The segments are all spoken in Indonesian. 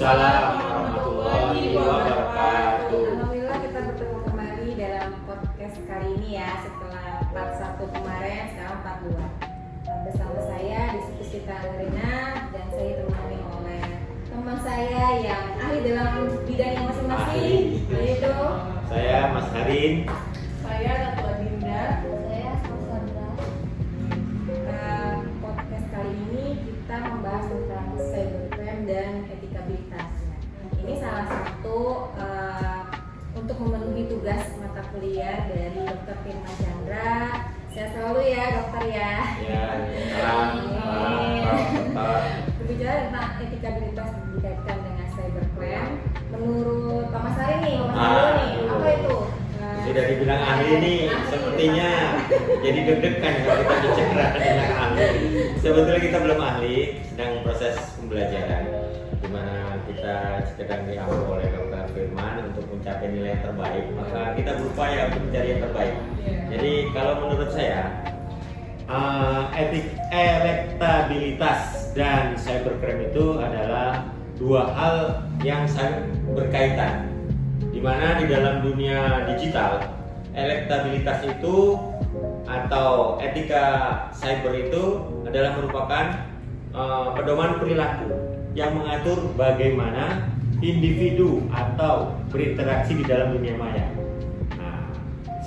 Waalaikumsalam warahmatullahi wabarakatuh. Alhamdulillah kita bertemu kembali dalam podcast kali ini ya, setelah part 1 kemarin, sekarang part 2. Bersama saya Disitu Sita Rina dan saya ditemani oleh teman saya yang ahli dalam bidangnya masing-masing, yaitu Saya Mas Harin. Saya Ratu Adinda. saya Sandra. Podcast kali ini kita membahas tentang cybercrime dan etikabilitasnya. Ini salah satu untuk memenuhi tugas mata kuliah dari Dr. Firman Chandra. Sehat selalu ya dokter ya. Ya, salam. Berbicara tentang etikabilitas dikaitkan dengan cybercrime, menurut Pak Mas Hari nih, apa itu? Sudah dibilang ahli nih, sepertinya jadi deg-degan kalau kita bicara tentang ahli. Sebetulnya kita belum ahli, sedang proses pembelajaran, di mana kita sedang diambil oleh Dr. Firman untuk mencapai nilai yang terbaik. Maka kita berupaya untuk mencari yang terbaik. Jadi kalau menurut saya, elektabilitas dan cybercrime itu adalah dua hal yang saling berkaitan. Di mana di dalam dunia digital, elektabilitas itu atau etika cyber itu adalah merupakan pedoman perilaku yang mengatur bagaimana individu atau berinteraksi di dalam dunia maya. Nah,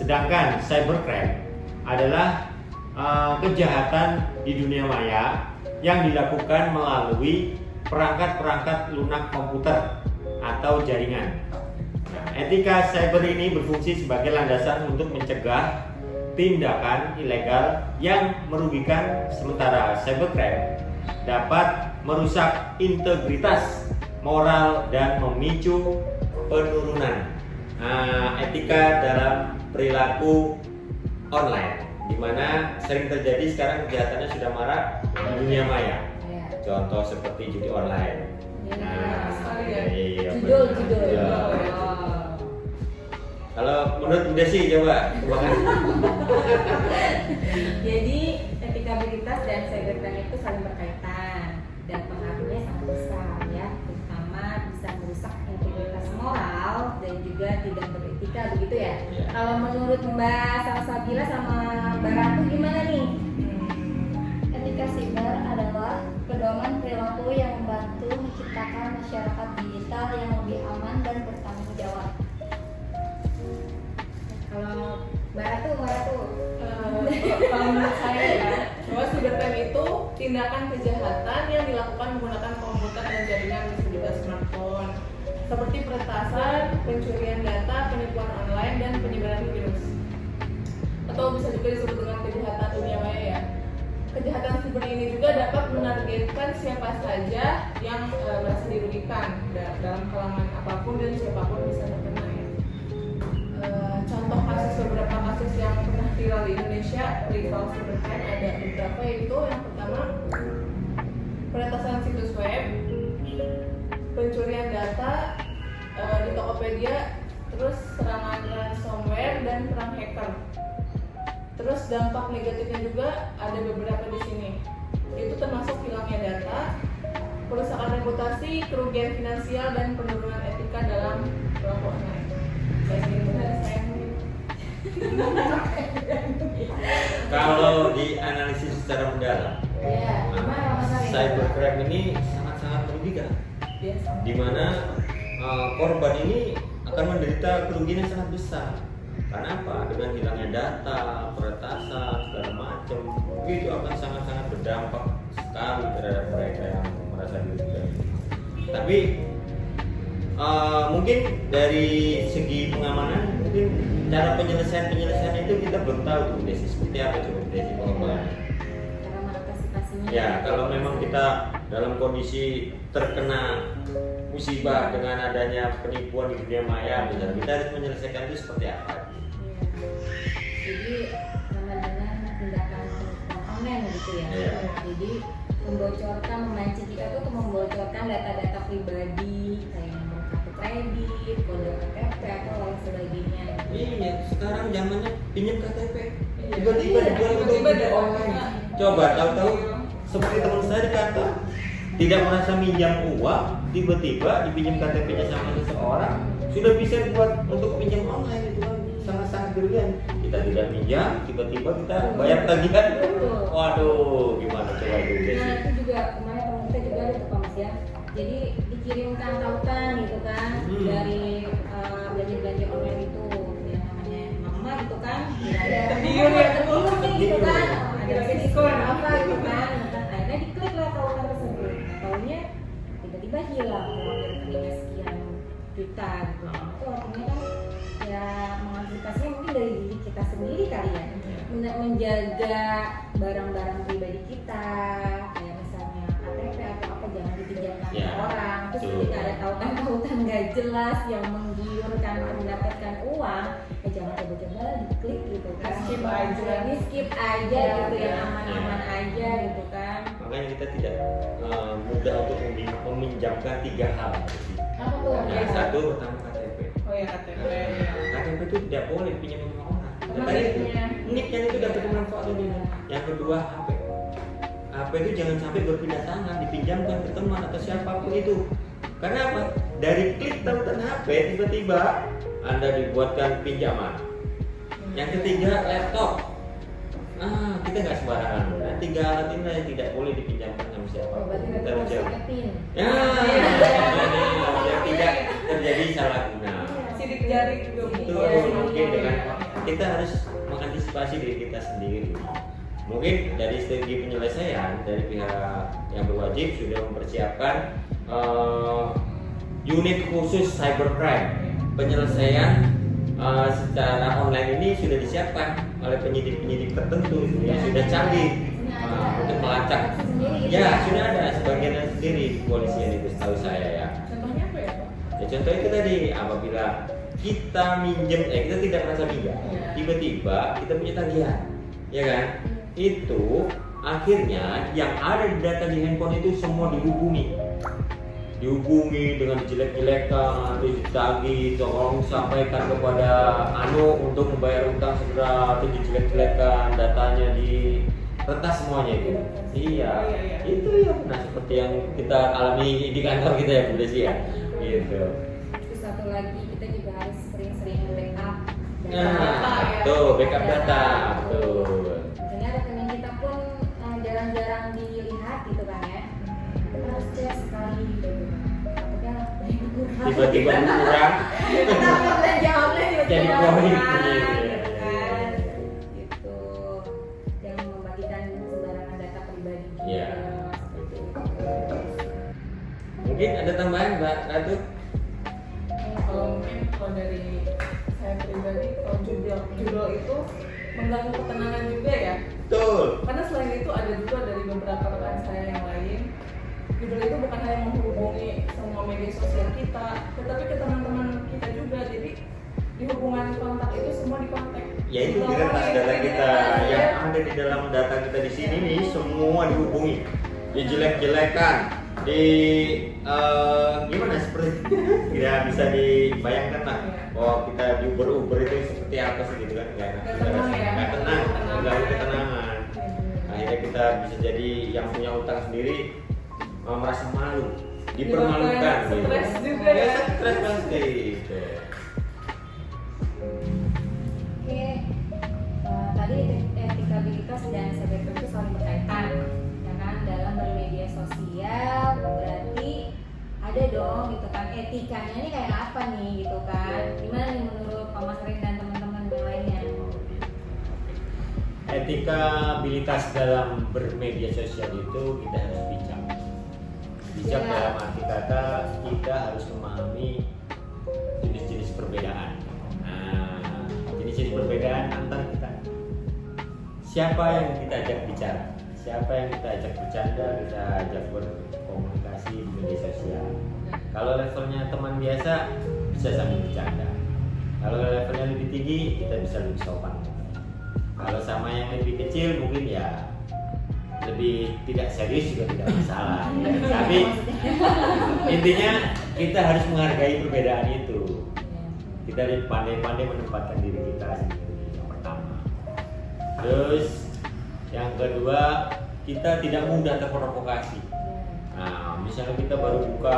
sedangkan cybercrime adalah kejahatan di dunia maya yang dilakukan melalui perangkat-perangkat lunak komputer atau jaringan. Etika cyber ini berfungsi sebagai landasan untuk mencegah tindakan ilegal yang merugikan, sementara cybercrime dapat merusak integritas moral dan memicu penurunan etika dalam perilaku online, di mana sering terjadi sekarang kejahatannya sudah marak di dunia maya. Contoh seperti judi online. Judul. Kalau menurut Bu Desi coba. Jadi etikabilitas dan cybercrime itu saling berkaitan dan pengaruhnya sangat besar ya, terutama bisa merusak integritas moral dan juga tidak beretika, begitu ya. Kalau menurut Mbak Salsabila sama Mbak Ratu gimana nih? Etika siber adalah pedoman perilaku yang membantu menciptakan masyarakat digital yang lebih aman dan bertanggung jawab. Kalau Mbak Ratu, Kalau menurut saya ya, bahwa cybercrime itu tindakan kejahatan yang dilakukan menggunakan komputer dan jaringan juga smartphone, seperti peretasan, pencurian data, penipuan online, dan penyebaran virus. Atau bisa juga disebut dengan kejahatan dunia maya ya. Kejahatan siber ini juga dapat menargetkan siapa saja yang merasa dirugikan dalam kalangan apapun dan siapapun bisa terkena ya. Contoh beberapa kasus yang pernah viral di Indonesia perihal cybercrime ada beberapa, yaitu yang pertama peretasan situs web, pencurian data di Tokopedia, terus serangan ransomware dan perang hacker. Terus dampak negatifnya juga ada beberapa di sini. Itu termasuk hilangnya data, kerusakan reputasi, kerugian finansial dan penurunan etika dalam perilaku online. Baik, ini benar saya. Kalau dianalisis secara mendalam, cybercrime ini sangat-sangat merugikan, di mana korban ini akan menderita kerugian yang sangat besar. Karena apa? Dengan hilangnya data, peretasan, segala macam, itu akan sangat-sangat berdampak sekali terhadap mereka yang merasa dirugikan. Tapi mungkin dari segi pengamanan, mungkin cara penyelesaian itu kita belum tahu tuh Desi, seperti apa coba Desi cara mengatasinya. Ya, kalau memang kita dalam kondisi terkena musibah dengan adanya penipuan di dunia maya, misalnya kita harus menyelesaikan itu seperti apa? Jadi sama dengan tindakan penipuan online gitu ya. Jadi membocorkan, memancing kita tuh untuk membocorkan data-data pribadi kayak nomor kartu kredit, kode KTP atau lain sebagainya. Iya, sekarang zamannya pinjam KTP. Iya. Tiba-tiba Tiba-tiba di online. Coba tahu-tahu seperti teman saya di kantor tidak merasa minjam uang, tiba-tiba dipinjam KTP-nya sama seseorang, sudah bisa buat untuk pinjam online. Itu kan sangat-sangat berlebihan. Kita tidak minjam, tiba-tiba kita bayar tagihan. Waduh, gimana coba itu Nah Desi? itu juga kemarin teman kita juga ada tuh Pak Mas ya. Jadi dikirimkan tautan gitu kan dari belanja-belanja online itu yang namanya mama gitu kan. Tergiur ya. Tergiur nih gitu kan. Ada bisa diskon apa gitu kan. Akhirnya diklik lah tautan tersebut. Taunya tiba-tiba hilang uang dari rekeningnya sekian juta gitu. Itu artinya kan ya mengantisipasinya mungkin dari diri kita sendiri kali ya. Menjaga barang-barang pribadi kita kayak misalnya KTP atau apa jangan dipinjamkan ke Ya, orang. Terus betul. ketika ada tautan-tautan nggak jelas yang menggiurkan mendapatkan uang, ya jangan coba-coba diklik gitu kan. Skip aja. Ini skip aja Ya, gitu yang ya. aman-aman aja gitu kan. Makanya kita tidak mudah untuk meminjamkan 3 hal. Apa tuh? Yang satu pertama KTP. Oh ya KTP. KTP itu tidak boleh pinjam sama orang. Sama Tadi nicknya. nick yang itu dapat manfaat lebih. Yang kedua HP. HP itu jangan sampai berpindah tangan, dipinjamkan ke teman atau siapapun itu. Karena apa? Dari klik tautan HP tiba-tiba Anda dibuatkan pinjaman. Yang ketiga laptop. Kita nggak sembarangan. Nah, 3 alat ini yang tidak boleh dipinjamkan sama Oh, siapapun. berarti Kita nanti harus menjauh. pakai PIN. Ya, yang tidak terjadi salah guna. Sidik jari juga Itu mungkin. mungkin dengan kita harus mengantisipasi diri kita sendiri. Mungkin dari strategi penyelesaian dari pihak yang berwajib sudah mempersiapkan unit khusus cybercrime. Penyelesaian secara online ini sudah disiapkan oleh penyidik-penyidik tertentu yang sudah canggih untuk melacak. Ya, sudah ada sebagian sendiri di kepolisian itu setahu saya ya. Contohnya apa ya Pak? Ya contoh itu tadi apabila kita minjem, kita tidak merasa minjam, Ya. tiba-tiba kita punya tagihan, ya kan? Itu akhirnya yang ada di data di handphone itu semua dihubungi dengan jelek-jelekan, terus ditagih, tolong sampaikan kepada Anu untuk membayar utang segera, atau dijelek-jelekan, datanya di retas semuanya itu. Iya, Iya. itu ya benar seperti yang kita alami di kantor kita ya Bu Desi ya. Gitu. Terus satu lagi kita juga harus sering-sering backup Nah, tuh backup data, tuh. Misalnya rekening kita pun jarang-jarang dilihat gitu kan ya. Kita harus cek sekali gitu. Takutnya Tiba-tiba kurang. Tapi belanja online Jadi tiba-tiba poin. kurang, Iya, gitu iya, kan. iya. Gitu. Jangan membagikan sembarangan data pribadi. Iya. Seperti itu. Mungkin ada tambahan Mbak Ratu? Kalau mungkin kalau dari saya pribadi, kalau judul itu mengganggu ketenangan juga ya. Betul. Karena selain itu ada juga dari beberapa rekan saya yang lain, judul itu bukan hanya menghubungi semua media sosial kita, tetapi ke teman-teman kita juga. Jadi di hubungan kontak itu semua dikontak. Ya itu di retas data kita yang ada di dalam data kita di sini nih semua dihubungi, dijelek-jelekan, gimana seperti tidak bisa dibayangkan lah bahwa kita di Uber itu seperti apa sih gitu kan, nggak enak, Nggak tenang ya. nggak tenang, Tenang. mengganggu ketenangan. Akhirnya kita bisa jadi yang punya utang sendiri merasa malu, dipermalukan, Stres gitu. juga Ya, ya. stres pasti. Gitu. Oke, tadi etikabilitas dan cyber itu saling berkaitan, ya kan? Dalam bermedia sosial berarti ada dong gitu kan etikanya ini kayak apa nih gitu kan? Gimana nih menurut Pak Mas Rin dan teman-teman yang lainnya? Etikabilitas dalam bermedia sosial itu kita harus bijak. Bijak Ya. dalam arti kata kita harus memahami jenis-jenis perbedaan. Nah, jenis-jenis perbedaan antar kita. Siapa yang kita ajak bicara? Siapa yang kita ajak bercanda? Kita ajak berkomunikasi di media sosial. Kalau levelnya teman biasa bisa sambil bercanda. Kalau levelnya lebih tinggi kita bisa lebih sopan. Kalau sama yang lebih kecil mungkin ya lebih tidak serius juga tidak masalah. Tapi intinya kita harus menghargai perbedaan itu. Kita harus pandai-pandai menempatkan diri kita sendiri yang pertama. Terus yang kedua kita tidak mudah terprovokasi. Nah, misalnya kita baru buka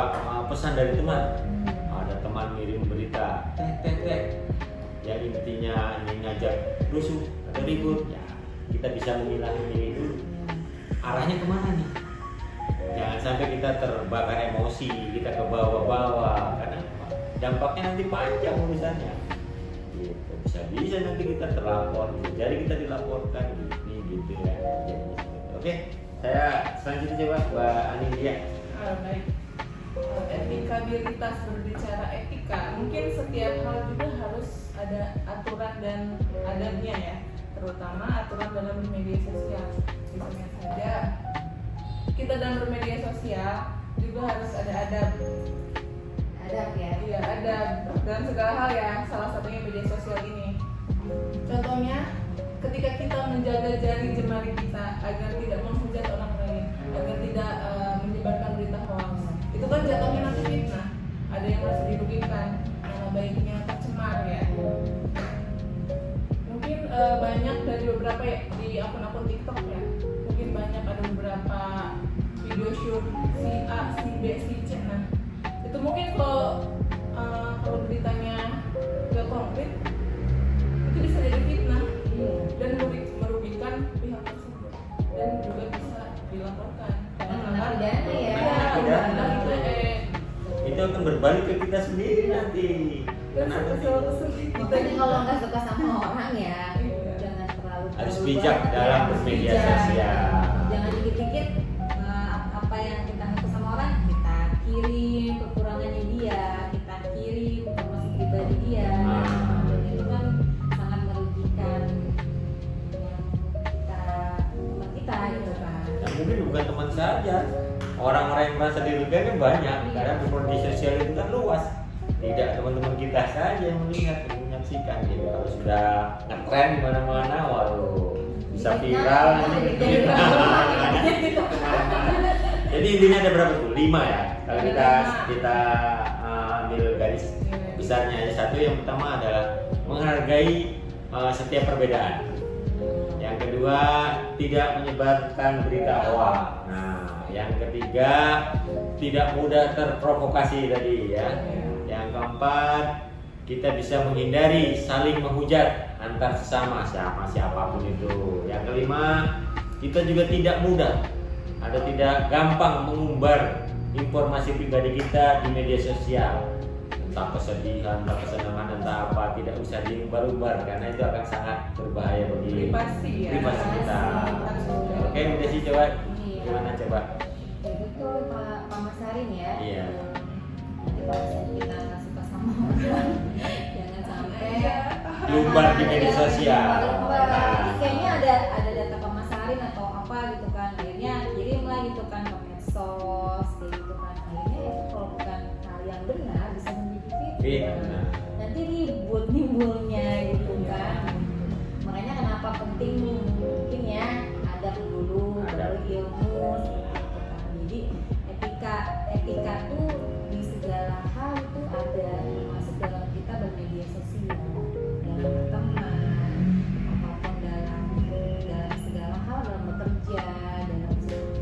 pesan dari teman, ada teman ngirim berita, yang intinya ini ngajak rusuh atau ribut, ya kita bisa memilah-milih dulu arahnya kemana nih. Jangan sampai kita terbakar emosi, kita ke bawah-bawah, karena dampaknya nanti panjang urusannya. Gitu. Bisa nanti kita terlapor, jadi kita dilaporkan gitu ya. Oke, saya selanjutnya coba Mbak Anindya. Baik. Etikabilitas, berbicara etika, mungkin setiap hal juga harus ada aturan dan adabnya ya, terutama aturan dalam bermedia sosial. Misalnya saja kita dalam bermedia sosial juga harus ada adab. Adab ya. Iya, adab dalam segala hal ya, salah satunya media sosial ini. Contohnya, ketika kita menjaga jari jemari kita agar tidak menghujat orang lain, agar tidak menyebarkan berita hoax, itu kan jatuhnya nanti fitnah. Ada yang merasa dirugikan, nama baiknya tercemar ya. Mungkin banyak dari beberapa ya, di akun-akun TikTok ya, mungkin banyak ada beberapa video shoot si A, si B, si C. Nah, itu mungkin kalau beritanya nggak konkret, itu bisa jadi fitnah dan merugikan pihak tersebut dan juga bisa dilaporkan. Kena pidana ya. Itu akan berbalik ke kita sendiri nanti. Kenapa sih? Makanya kalau nggak suka sama orang ya, jangan terlalu Harus bijak banget dalam ya. bermedia Bijak. sosial. Jangan dikit-dikit apa yang kita ngaku sama orang kita kirim kekurangannya dia, kita kirim informasi pribadi dia. Dan itu kan sangat merugikan yang teman kita gitu kan. Nah, mungkin bukan teman saja, orang-orang yang merasa dirugikan kan banyak, karena media sosial itu kan luas. Tidak teman-teman kita saja yang melihat, yang menyaksikan gitu. Kalau sudah ngetren di mana-mana, waduh, bisa viral nanti. Jadi intinya ada berapa tuh? 5 ya. Kalau kita ambil garis besarnya, satu yang pertama adalah menghargai setiap perbedaan. Yang kedua, tidak menyebarkan berita hoax. Nah, yang ketiga, tidak mudah terprovokasi tadi ya. Yang keempat, kita bisa menghindari saling menghujat antar sesama siapapun itu. Yang kelima, kita juga tidak mudah atau tidak gampang mengumbar informasi pribadi kita di media sosial. Entah kesedihan, entah kesenangan, entah apa, tidak usah diumbar-umbar karena itu akan sangat berbahaya bagi privasi ya. privasi kita. Oke, udah sih coba gimana coba? Ya betul Pak Masarin ya. Iya. Nanti kalau kita nggak suka sama orang, jangan sampai Diumbar di media sosial. Kayaknya ada data Pak Masarin atau apa gitu kan, akhirnya kirim lah gitu kan ke medsos kayak gitu kan. Akhirnya itu kalau bukan hal yang benar bisa menjadi fitnah. Nanti ribut nimbulnya gitu kan. Makanya kenapa penting mungkin ya ada dulu baru ilmu gitu kan. Jadi etika tuh di segala hal itu ada, termasuk dalam kita bermedia sosial, dalam berteman, apapun dalam segala hal, dalam bekerja, dalam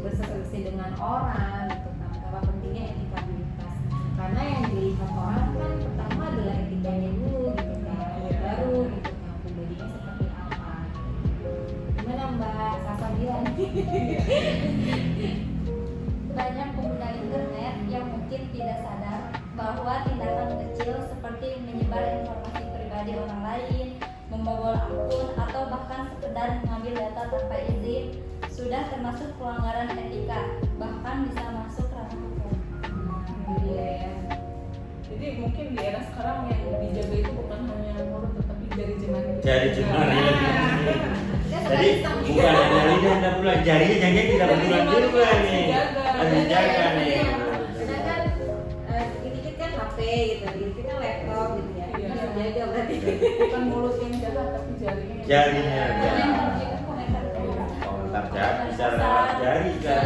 bersosialisasi dengan orang gitu kan. Karena pentingnya etikabilitas, karena yang dilihat orang kan pertama adalah etikanya dulu gitu kan, baru gitu kan pribadinya seperti apa. Gimana Mbak Sasa bilang? Banyak pengguna internet yang mungkin tidak sadar bahwa tindakan kecil seperti menyebar informasi pribadi orang lain, membobol akun, atau bahkan sekedar mengambil data tanpa izin sudah termasuk pelanggaran etika, bahkan bisa masuk ranah hukum. Iya. Jadi mungkin di era sekarang yang dijaga itu bukan hanya mulut tetapi jari jemari. Jari jemari. Jadi bukan hanya lidah dan pulang jarinya jangan tidak bertulang juga nih. Harus dijaga nih. Karena kan dikit-dikit kan HP gitu, dikit-dikit kan laptop gitu ya. Iya. Harus jaga berarti. Bukan mulut yang jahat tapi jarinya. Jarinya. Karena yang harus kita komentar Komentar jahat bisa lewat jari kan.